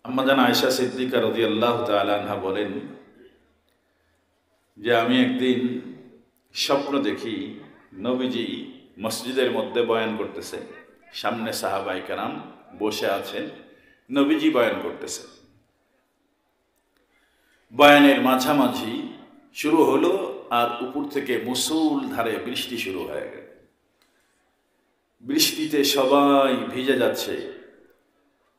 আম্মা জান আয়েশা সিদ্দিকা রাদিয়াল্লাহু তাআলা আনহা বলেন যে আমি একদিন স্বপ্ন দেখি নবীজি মসজিদের মধ্যে বয়ান করতেছে, সামনে সাহাবায়ে কেরাম বসে আছেন, নবীজি বয়ান করতেছে। বয়ানের মাঝামাঝি শুরু হলো আর উপর থেকে মুষলধারে বৃষ্টি শুরু হয়ে গেল। বৃষ্টিতে সবাই ভিজে যাচ্ছে,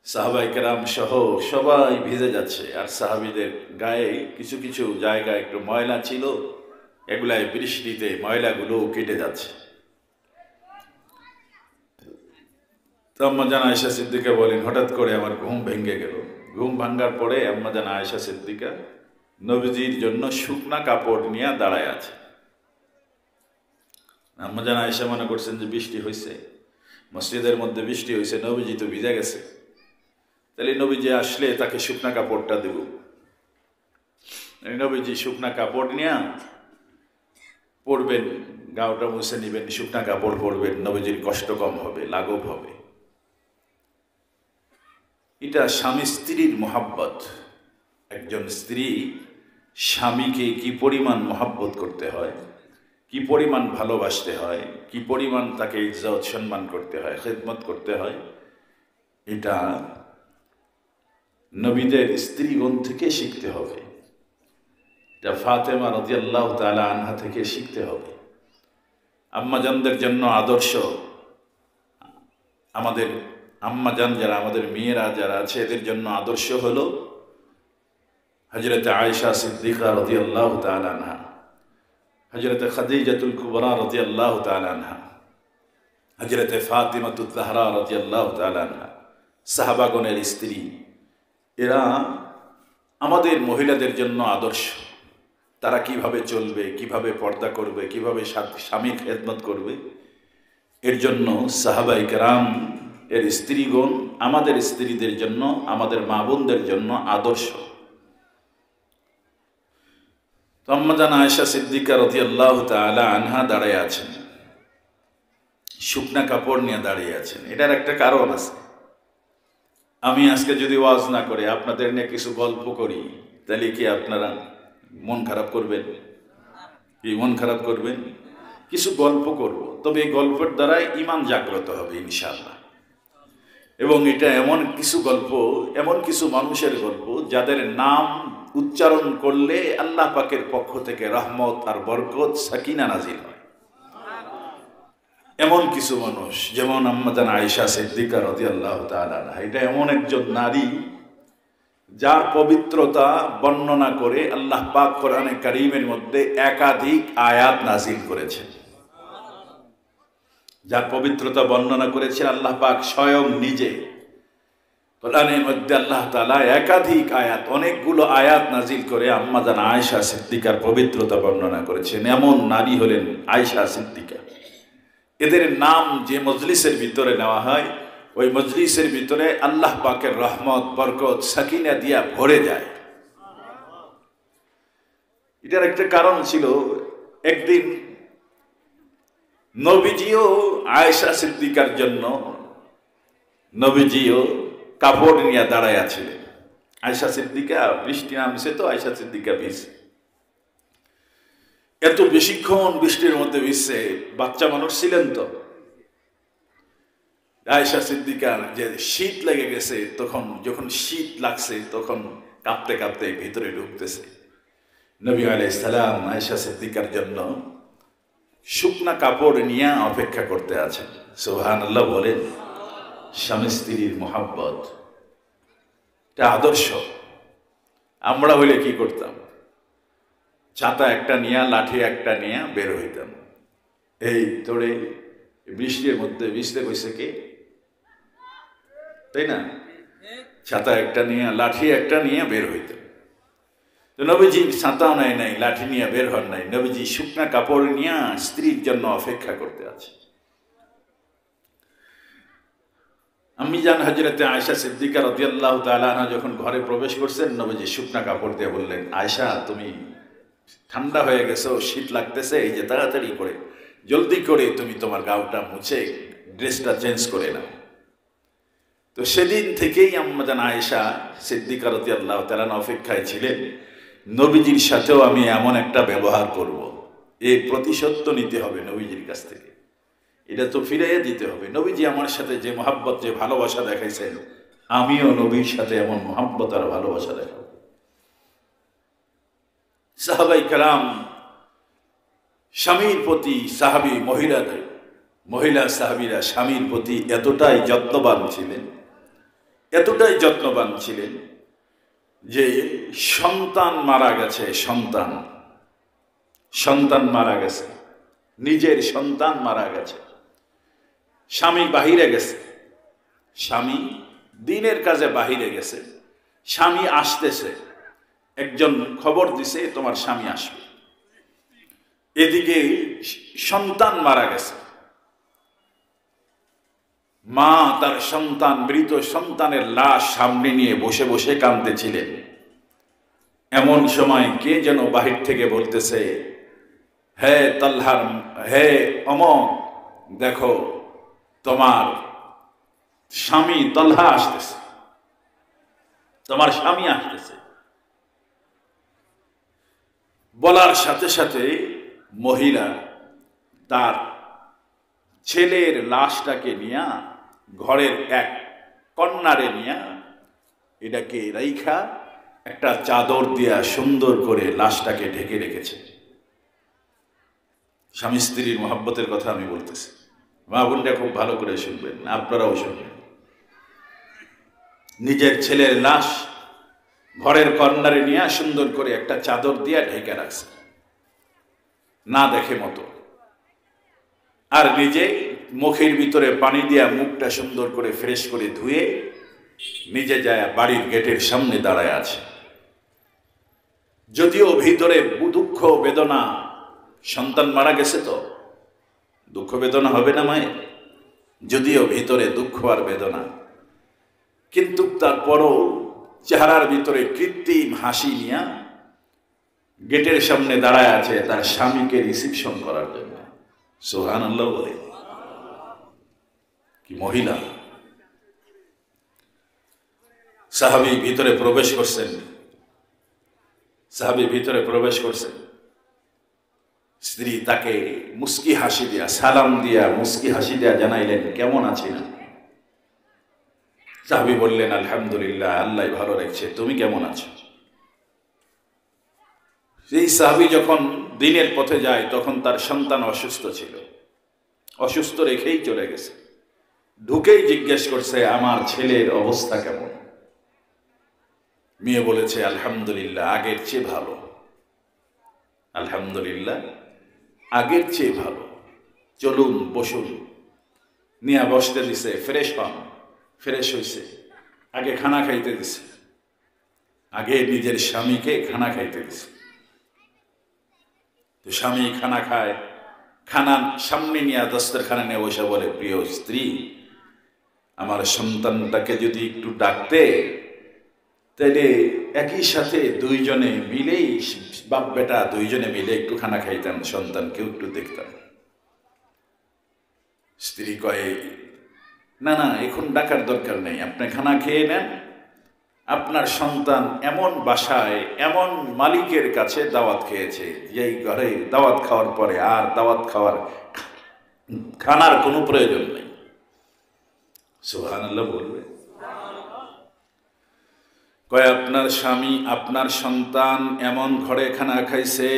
সাহাবায়ে কেরাম সহ সবাই ভিজে যাচ্ছে। আর সাহাবীদের গায়ে কিছু কিছু জায়গায় একটু ময়লা ছিল, এগুলাই বৃষ্টিতে ময়লাগুলো কেটে যাচ্ছে। তো আম্মা জান আয়েশা সিদ্দিকা বলেন, হঠাৎ করে আমার ঘুম ভেঙে গেল। ঘুম ভাঙ্গার পরে আম্মা জান আয়েশা সিদ্দিকা নবীজির জন্য শুকনা কাপড় নিয়ে দাঁড়ায় আছে। আম্মা জান আয়েশা মনে করছেন যে বৃষ্টি হয়েছে, মসজিদের মধ্যে বৃষ্টি হয়েছে, নবীজি তো ভিজে গেছে, তাহলে নবীজি আসলে তাকে শুকনা কাপড়টা দেব। নবীজি শুকনা কাপড় নিয়ে পরবেন, গাওটা মুছে নিবেন, শুকনা কাপড় পরবেন, নবীজির কষ্ট কম হবে, লাঘব হবে। এটা স্বামী স্ত্রীর মহাব্বত। একজন স্ত্রী স্বামীকে কি পরিমাণ মহাব্বত করতে হয়, কি পরিমাণ ভালোবাসতে হয়, কি পরিমাণ তাকে ইজ্জত সম্মান করতে হয়, খেদমত করতে হয়, এটা নবীদের স্ত্রীগণ থেকে শিখতে হবে। এটা ফাতেমা রাদিয়াল্লাহু তাআলা আনহা থেকে শিখতে হবে। আম্মাজানদের জন্য আদর্শ, আমাদের আম্মাজান যারা, আমাদের মেয়েরা যারা আছে, এদের জন্য আদর্শ হলো হযরত আয়েশা সিদ্দিকা রাদিয়াল্লাহু তাআলা আনহা, হযরত খাদিজাতুল কুবরা রাদিয়াল্লাহু তাআলা আনহা, হযরত ফাতিমাতুজ জাহরা রাদিয়াল্লাহু তাআলা আনহা, সাহাবাগণের স্ত্রী। এরা আমাদের মহিলাদের জন্য আদর্শ। তারা কিভাবে চলবে, কিভাবে পর্দা করবে, কিভাবে স্বামীর খেদমত করবে, এর জন্য সাহাবায়ে কেরাম এর স্ত্রীগণ আমাদের স্ত্রীদের জন্য, আমাদের মা বোনদের জন্য আদর্শ। তো আম্মা জান আয়েশা সিদ্দিকা রাদিয়াল্লাহু তাআলা আনহা দাঁড়িয়ে আছেন, শুকনা কাপড় নিয়ে দাঁড়িয়ে আছেন। এটার একটা কারণ আছে। আমি আজকে যদি ওয়াজ না করে আপনাদের নিয়ে কিছু গল্প করি, তাহলে কি আপনারা মন খারাপ করবেন? কি মন খারাপ করবেন? কিছু গল্প করব, তবে এই গল্পের দ্বারাই ঈমান জাগ্রত হবে ইনশাআল্লাহ। এবং এটা এমন কিছু গল্প, এমন কিছু মানুষের গল্প যাদের নাম উচ্চারণ করলে আল্লাহ পাকের পক্ষ থেকে রহমত আর বরকত, সাকিনা নাজিল হয়। এমন কিছু মানুষ, যেমন আম্মা জান আয়েশা সিদ্দিকা রাদিয়াল্লাহু তাআলা আনহা, এটা এমন একজন নারী যার পবিত্রতা বর্ণনা করে আল্লাহ পাক কোরআনে কারীমের মধ্যে একাধিক আয়াত নাজিল করেছেন। যার পবিত্রতা বর্ণনা করেছেন আল্লাহ পাক স্বয়ং নিজে। কোরআনের মধ্যে আল্লাহ তাআলা একাধিক আয়াত, অনেকগুলো আয়াত নাজিল করে আম্মা জান আয়েশা সিদ্দিকার পবিত্রতা বর্ণনা করেছেন। এমন নারী হলেন আয়েশা সিদ্দিকা। এদের নাম যে মজলিসের ভিতরে নেওয়া হয়, ওই মজলিসের ভিতরে আল্লাহ পাকের রহমত, বরকত, সাকিনা দিয়া ভরে যায়। এটার একটা কারণ ছিল, একদিন নবীজিও আয়েশা সিদ্দিকার জন্য, নবীজিও কাপড় নিয়ে দাঁড়ায় আছিলেন। আয়েশা সিদ্দিকা, বৃষ্টি নামছে তো আয়েশা সিদ্দিকা ভিজছে। এত বেশিক্ষণ বৃষ্টির মধ্যে ভিজছে, বাচ্চা মানুষ ছিলেন তো। আয়েশা সিদ্দিকার যে শীত লেগে গেছে, তখন যখন শীত লাগছে তখন কাঁপতে কাঁপতে ভিতরে ঢুকতেছে। নবী আলাইহিস সালাম আয়েশা সিদ্দিকার জন্য শুকনা কাপড় নিয়ে অপেক্ষা করতে আছেন। সুবহানাল্লাহ বলেন। স্বামী স্ত্রীর মহাব্বত, এটা আদর্শ। আমরা হইলে কি করতাম? ছাতা একটা নিয়ে, লাঠি একটা নিয়ে বের হইতাম। এই তোরে বৃষ্টির মধ্যে ভিজতে কইছে কে? তাই না? ছাতা একটা নিয়ে, লাঠি একটা নিয়ে বের হইতাম। তো নবীজি ছাতাও নাই, লাঠি নিয়ে বের হন নাই। নবীজি শুকনা কাপড় নিয়ে স্ত্রীর জন্য অপেক্ষা করতে আছে। আম্মি জান হযরতে আয়েশা সিদ্দিকা রাদিয়াল্লাহু তাআলা আনহা যখন ঘরে প্রবেশ করছেন, নবীজি শুকনা কাপড় দিয়ে বললেন, আয়েশা তুমি ঠান্ডা হয়ে গেছো, শীত লাগতেছে, এই যে তাড়াতাড়ি করে, জলদি করে তুমি তোমার গাউটা মুছে ড্রেসটা চেঞ্জ করে নাও। তো সেদিন থেকেই আম্মা জান আয়েশা সিদ্দিকা রাদিয়াল্লাহু তাআলা অপেক্ষায় ছিলেন, নবীজির সাথেও আমি এমন একটা ব্যবহার করব, এর প্রতিশোধ তো নিতে হবে নবীজির কাছ থেকে, এটা তো ফিরাইয়া দিতে হবে। নবীজি আমার সাথে যে মহাব্বত, যে ভালোবাসা দেখাইছেন, আমিও নবীর সাথে এমন মহাব্বত আর ভালোবাসা দেখাবো। সাহাবাই কেরাম স্বামীর প্রতি, মহিলা সাহাবীরা স্বামীর প্রতি এতটাই যত্নবান ছিলেন যে সন্তান মারা গেছে, নিজের সন্তান মারা গেছে, স্বামী বাহিরে গেছে, স্বামী দিনের কাজে বাহিরে গেছে, স্বামী আসতেছে, একজন খবর দিছে তোমার স্বামী আসবে, এদিকে সন্তান মারা গেছে, মা তার মৃত সন্তানের লাশ সামনে নিয়ে বসে বসে কাঁদতেছিলেন। এমন সময় কে যেন বাহির থেকে বলতেছে, হে অমক, দেখো তোমার স্বামী তলহা আসতেছে, তোমার স্বামী আসতেছে। বলার সাথে সাথে মহিলা তার ছেলের লাশটাকে নিয়া ঘরের এক কর্নারে নিয়া এটাকে রাইখা একটা চাদর দিয়া সুন্দর করে লাশটাকে ঢেকে রেখেছে। স্বামী স্ত্রীর মহব্বতের কথা আমি বলতেছি, মা বোনটা খুব ভালো করে শুনবেন, আপনারাও শুনবেন। নিজের ছেলের লাশ ঘরের কর্নারে নিয়ে সুন্দর করে একটা চাদর দিয়া ঢেকে রাখছে, না দেখে মতো, আর নিজে মুখের ভিতরে পানি দিয়া মুখটা সুন্দর করে ফ্রেশ করে ধুয়ে নিজে যায় বাড়ির গেটের সামনে দাঁড়ায় আছে। যদিও ভিতরে দুঃখ বেদনা, সন্তান মারা গেছে তো দুঃখ বেদনা হবে না মায়ের, যদিও ভিতরে দুঃখ আর বেদনা, কিন্তু তারপরও চেহারার ভিতরে কৃত্রিম হাসি নিয়ে গেটের সামনে দাঁড়ায় আছে তার স্বামীকে রিসিপশন করার জন্য। সুবহানাল্লাহ বলে। কি মহিলা! সাহাবী ভিতরে প্রবেশ করছেন, স্ত্রী তাকে মুস্কি হাসি দিয়া, সালাম দিয়া মুস্কি হাসি দিয়া জানাইলেন, কেমন আছেন? সাহাবী বললেন, আলহামদুলিল্লাহ, আল্লাহ ভালো রাখছে, তুমি কেমন আছো? সেই সাহাবী যখন দিনের পথে যায় তখন তার সন্তান অসুস্থ ছিল, অসুস্থ রেখেই চলে গেছে। ঢুকেই জিজ্ঞেস করছে, আমার ছেলের অবস্থা কেমন? মেয়ে বলেছে, আলহামদুলিল্লাহ, আগের চেয়ে ভালো, আলহামদুলিল্লাহ, আগের চেয়ে ভালো, চলুন বসুন। নিয়ে বসতে দিছে, ফ্রেশ হয়েছে, আগে খানা খাইতে দিছে, আগে নিজের স্বামীকে খানা খাইতে দিছে। তো স্বামী খানা খায়, খানার সামনে নিয়ে দস্তরখানা নিয়ে বসে বলে, প্রিয় স্ত্রী, আমার সন্তানটাকে যদি একটু ডাকতে, তাহলে একই সাথে দুইজনে মিলেই, বাপ বেটা দুইজনে মিলে একটু খানা খাইতাম, সন্তানকেও একটু দেখতাম। স্ত্রী কয়ে, না না, এখন ডাকার দরকার নেই, আপনি খানা খেয়ে নেন, আপনার সন্তান এমন বাসায় এমন মালিকের কাছে দাওয়াত খেয়েছে, যেই ঘরে দাওয়াত খাওয়ার পরে আর খানার কোনো প্রয়োজন নেই। সুবহানাল্লাহ বলবে। কয়, আপনার স্বামী, আপনার সন্তান এমন ঘরে খানা খাইছে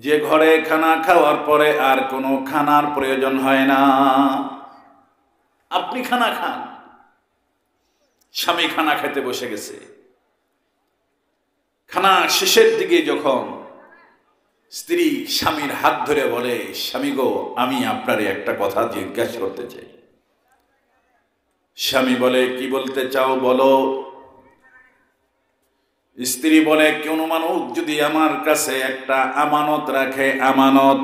যে ঘরে খানা খাওয়ার পরে আর কোনো খানার প্রয়োজন হয় না, আপনি খানা খান। স্বামী খানা খেতে বসে গেছে, খানা শেষের দিকে যখন স্ত্রী স্বামীর হাত ধরে বলে, স্বামী গো, আমি আপনারে একটা কথা জিজ্ঞাসা করতে চাই। স্বামী বলে, কি বলতে চাও বলো। স্ত্রী বলে, কোনো মানুষ যদি আমার কাছে একটা আমানত রাখে, আমানত,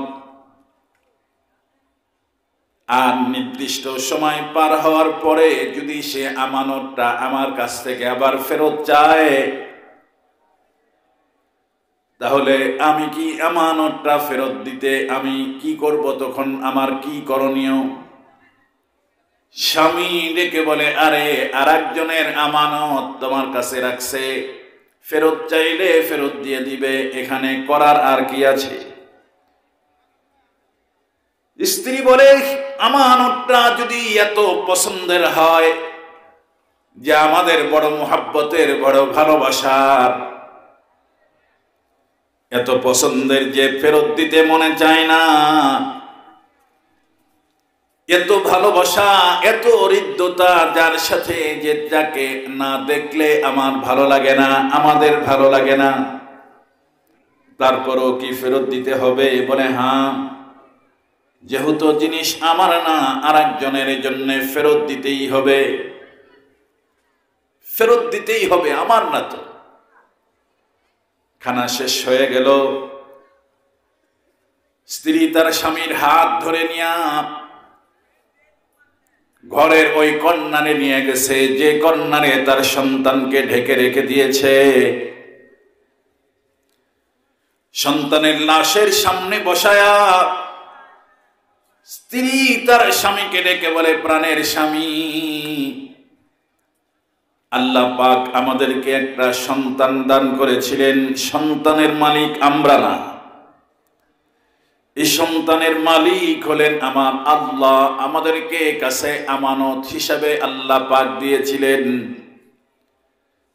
আর নির্দিষ্ট সময় পার হওয়ার পরে যদি সে আমানতটা আমার কাছ থেকে আবার ফেরত চায়, তাহলে আমি কি আমানতটা ফেরত দিতে আমি কি করব, তখন আমার কি করণীয়? স্বামী ডেকে বলে, আরে আরেকজনের আমানত তোমার কাছে রাখছে, ফেরত চাইলে ফেরত দিয়ে দিবে, এখানে করার আর কি আছে? স্ত্রী বলে, আমানতটা যদি এত পছন্দের হয়, যে আমাদের বড় মুহাব্বতের, বড় ভালোবাসার, এত পছন্দের যে ফেরত দিতে মনে চায় না, এত ভালোবাসা, এত হৃদ্যতা, যার সাথে যে যাকে না দেখলে আমার ভালো লাগে না, আমাদের ভালো লাগে না, তারপরও কি ফেরত দিতে হবে? বলে হ্যাঁ, যেহেতু জিনিস আমার না, আরেকজনের জন্য ফেরত দিতেই হবে, ফেরত দিতেই হবে, আমার না তো। খানা শেষ হয়ে গেল, স্ত্রী তার স্বামীর হাত ধরে নিয়া ঘরের ওই কর্নারে নিয়ে গেছে, যে কর্নারে তার সন্তানকে ঢেকে রেখে দিয়েছে। সন্তানের লাশের সামনে বসায়া স্ত্রী তার স্বামীকে ডেকে বলে, প্রাণের স্বামী, আল্লাহ পাক আমাদেরকে একটা সন্তান দান করেছিলেন, সন্তানের মালিক আমরা না, এই সন্তানের মালিক হলেন আমার আল্লাহ, আমাদেরকে কাছে আমানত হিসাবে আল্লাহ পাক দিয়েছিলেন।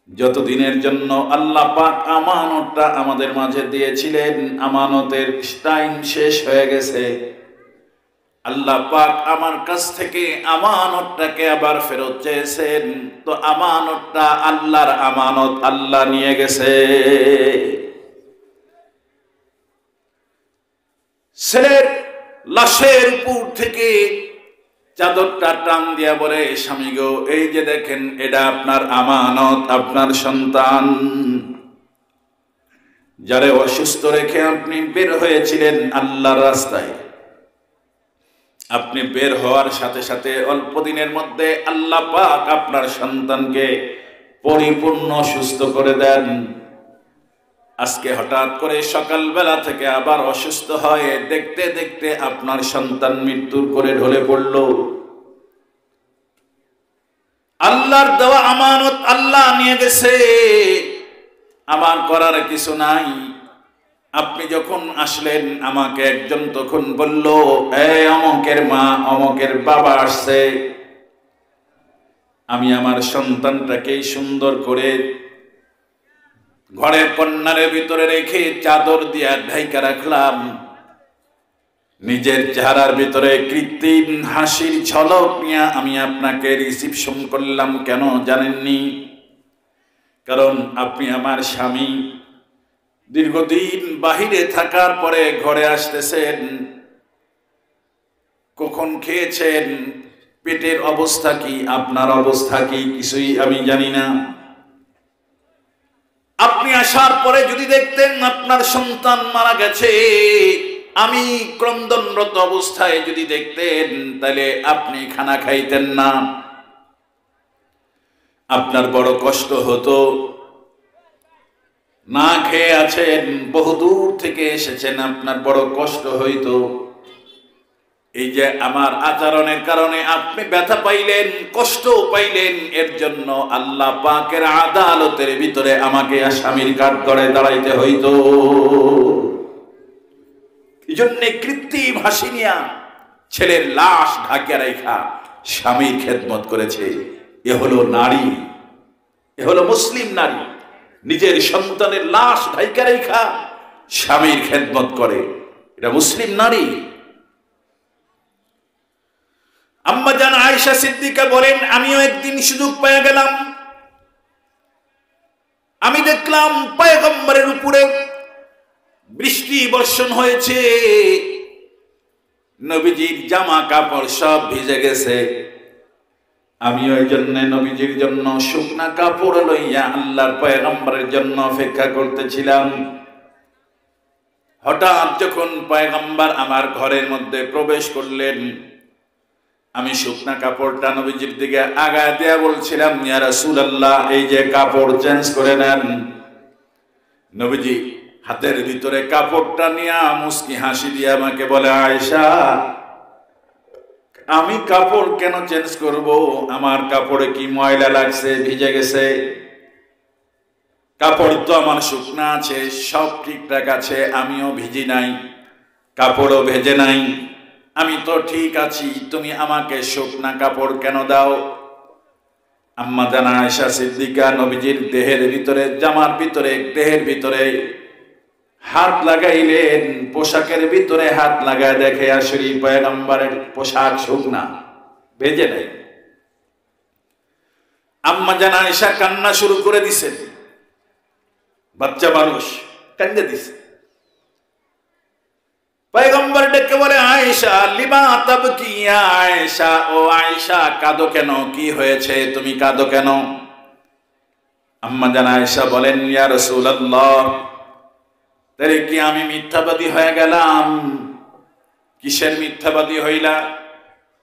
যতদিনের জন্য আল্লাহ পাক আমানতটা আমাদের মাঝে দিয়েছিলেন, আমানতের টাইম শেষ হয়ে গেছে। আল্লাহ পাক আমার কাছ থেকে আমানতটাকে আবার ফেরত চেয়েছেন, তো আমানতটা আল্লাহর আমানত, আল্লাহ নিয়ে গেছে। ছেলের লাশের উপর থেকে চাদরটা টান দিয়া বলে, স্বামী গো, এই যে দেখেন, এটা আপনার আমানত, আপনার সন্তান, যারে অসুস্থ রেখে আপনি বের হয়েছিলেন আল্লাহর রাস্তায়। আপনি বের হওয়ার সাথে সাথে অল্প দিনের মধ্যে আল্লাহ পাক আপনার সন্তানকে পরিপূর্ণ সুস্থ করে দেন। আজকে হঠাৎ করে সকালবেলা থেকে আবার অসুস্থ হয়ে দেখতে দেখতে আপনার সন্তান মৃত্যুর করে ঢলে পড়ল। আল্লাহর দেওয়া আমানত আল্লাহ নিয়ে গেছে, আমার করার কিছু নাই। আপনি যখন আসলেন, আমাকে একজন তখন বলল, এই অমকের মা, অমকের বাবা আসছে। আমি আমার সন্তানটাকে সুন্দর করে ঘরের কর্নারের ভিতরে রেখে চাদর দিয়া ঢাইকা রাখলাম। নিজের চেহারার ভিতরে কৃত্রিম হাসির ঝলক নিয়ে আমি আপনাকে রিসিপশন করলাম। কেন জানেননি? কারণ আপনি আমার স্বামী। দীর্ঘদিন বাহিরে থাকার পরে ঘরে আসতেছেন, কখন খেয়েছেন, পেটের অবস্থা কি, আপনার অবস্থা কি, কিছুই আমি জানি না। আপনি আসার পরে যদি দেখতেন আপনার সন্তান মারা গেছে, আমি ক্রন্দনরত অবস্থায় যদি দেখতেন, তাহলে আপনি খানা খাইতেন না, আপনার বড় কষ্ট হতো। না খেয়ে আছেন, বহুদূর থেকে এসেছেন, আপনার বড় কষ্ট হইতো। এই যে আমার আচরণের কারণে আপনি ব্যথা পাইলেন, কষ্ট পাইলেন, এর জন্য আল্লাহ পাকের আদালতের ভিতরে আমাকে আসামির কাঠগড়ায় দাঁড়াইতে হইতো। এই জন্য কৃত্রিম হাসি নিয়া ছেলের লাশ ঢাকিয়া রেখা স্বামীর খেদমত করেছে। এ হলো নারী, এ হলো মুসলিম নারী। নিজের সন্তানের লাশ ঢাইকা রেখা স্বামীর খেদমত করে, এটা মুসলিম নারী। আম্মা জান আয়েশা সিদ্দিকা বলেন, আমিও একদিন সুযোগ পেয়ে গেলাম। আমি দেখলাম পয়গম্বরের উপরে বৃষ্টি বর্ষণ হয়েছে, নবীজির জামা কাপড় সব ভিজে গেছে। আমি ওই জন্য নবীজির জন্য শুকনা কাপড় লইয়া আল্লাহর পয়গম্বরের জন্য অপেক্ষা করতেছিলাম। হঠাৎ যখন পয়গম্বর আমার ঘরের মধ্যে প্রবেশ করলেন, আমি শুকনা কাপড়টা নবীজির দিকে আগায় দিয়া বলছিলাম, ইয়া রাসূলুল্লাহ, এই যে কাপড় চেঞ্জ করে নেন। নবীজি হাতের ভিতরে কাপড়টা নিয়ে মুস্কি হাসি দিয়ে আমাকে বলে, আয়েশা, আমি কাপড় কেন চেঞ্জ করব? আমার কাপড়ে কি ময়লা লাগছে, ভিজে গেছে? কাপড় তো আমার শুকনা আছে, সব ঠিকঠাক আছে, আমিও ভিজি নাই, কাপড়ও ভেজে নাই, আমি তো ঠিক আছি, তুমি আমাকে শুকনা কাপড় কেন দাও? আম্মা জানা আয়েশা সিদ্দিকা নবীজির দেহের ভিতরে, জামার ভিতরে, দেহের ভিতরে হাত লাগাইলেন, পোশাকের ভিতরে হাত লাগায় দেখে আসলে পয়গম্বরের পোশাক শুকনা, ভেজে নাই। আম্মা জানা আয়েশা কান্না শুরু করে দিছে, বাচ্চা মানুষ কান্দে দিছে। পয়গম্বর ডেকে বলে, আয়েশা লিমা তাবকি ইয়া আয়েশা, ও আয়েশা কাঁদো কেন, কি হয়েছে, তুমি কাঁদো কেন? আম্মা জানা আয়েশা বলেন, ইয়া রাসূলুল্লাহ, তাহলে কি আমি মিথ্যাবাদী হয়ে গেলাম? কিসের মিথ্যাবাদী হইলা?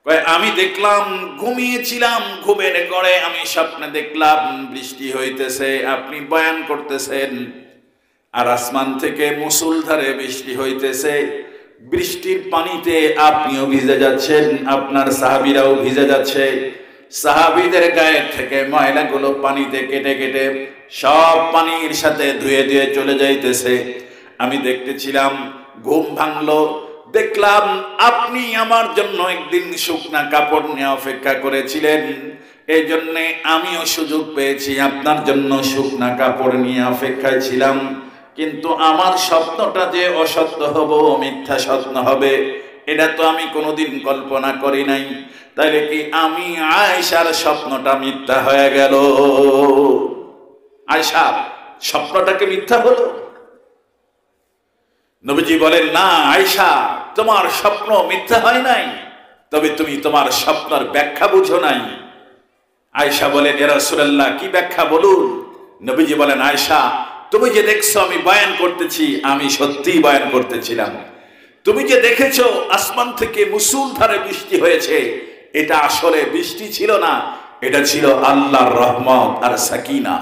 কয়, আমি দেখলাম, ঘুমিয়েছিলাম, ঘুমের ঘরে আমি স্বপ্নে দেখলাম বৃষ্টি হইতেছে, আপনি বয়ান করতেছেন, আর আসমান থেকে মুষলধারে বৃষ্টি হইতেছে, বৃষ্টির পানিতে আপনিও ভিজে যাচ্ছেন, আপনার সাহাবীরাও ভিজে যাচ্ছে, সাহাবীদের গায়ের থেকে ময়লাগুলো পানিতে কেটে কেটে সব পানির সাথে ধুয়ে ধুয়ে চলে যাইতেছে। আমি দেখতেছিলাম, ঘুম ভাঙলো, দেখলাম আপনি আমার জন্য একদিন শুকনা কাপড় নিয়ে অপেক্ষা করেছিলেন, এই জন্যে আমিও সুযোগ পেয়েছি, আপনার জন্য শুকনা কাপড় নিয়ে অপেক্ষায় ছিলাম। কিন্তু আমার স্বপ্নটা যে অসত্য হব, মিথ্যা স্বপ্ন হবে, এটা তো আমি কোনোদিন কল্পনা করি নাই। তাইলে কি আমি আয়েশার স্বপ্নটা মিথ্যা হয়ে গেল? আয়েশার স্বপ্নটাকে মিথ্যা হলো? নবীজি বলেন, না আয়েশা, তোমার স্বপ্ন মিথ্যা হয় নাই, তবে তুমি তোমার স্বপ্নের ব্যাখ্যা বুঝো নাই। আয়েশা বলেন, ইয়া রাসূলুল্লাহ, কি ব্যাখ্যা বলুন? নবীজি বলেন, আয়েশা, তুমি যে দেখছো আমি বয়ান করতেছি, আমি সত্যিই বয়ান করতেছিলাম। তুমি যে দেখেছো আসমান থেকে মুষলধারে বৃষ্টি হয়েছে, এটা আসলে বৃষ্টি ছিল না, এটা ছিল আল্লাহর রহমত আর সাকিনা।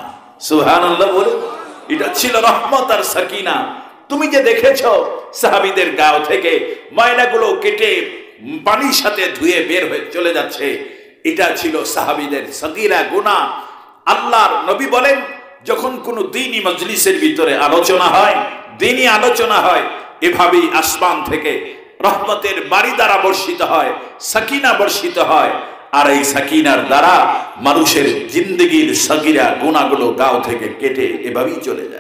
সুবহানাল্লাহ বলে, এটা ছিল রহমত আর সাকিনা। তুমি যে দেখেছো সাহাবীদের গাও থেকে ময়লাগুলো কেটে পানির সাথে ধুয়ে বের হয়ে চলে যাচ্ছে, এটা ছিল সাহাবীদের সগীরা গুনাহ। আল্লাহর নবী বলেন, যখন কোনো দ্বীনি মজলিসের ভিতরে আলোচনা হয়, দ্বীনি আলোচনা হয়, এভাবেই আসমান থেকে রহমতের বাড়ি দ্বারা বর্ষিত হয়, সাকিনা বর্ষিত হয়, আর এই সাকিনার দ্বারা মানুষের জিন্দগির সগীরা গুনাহগুলো গাও থেকে কেটে এভাবেই চলে যায়।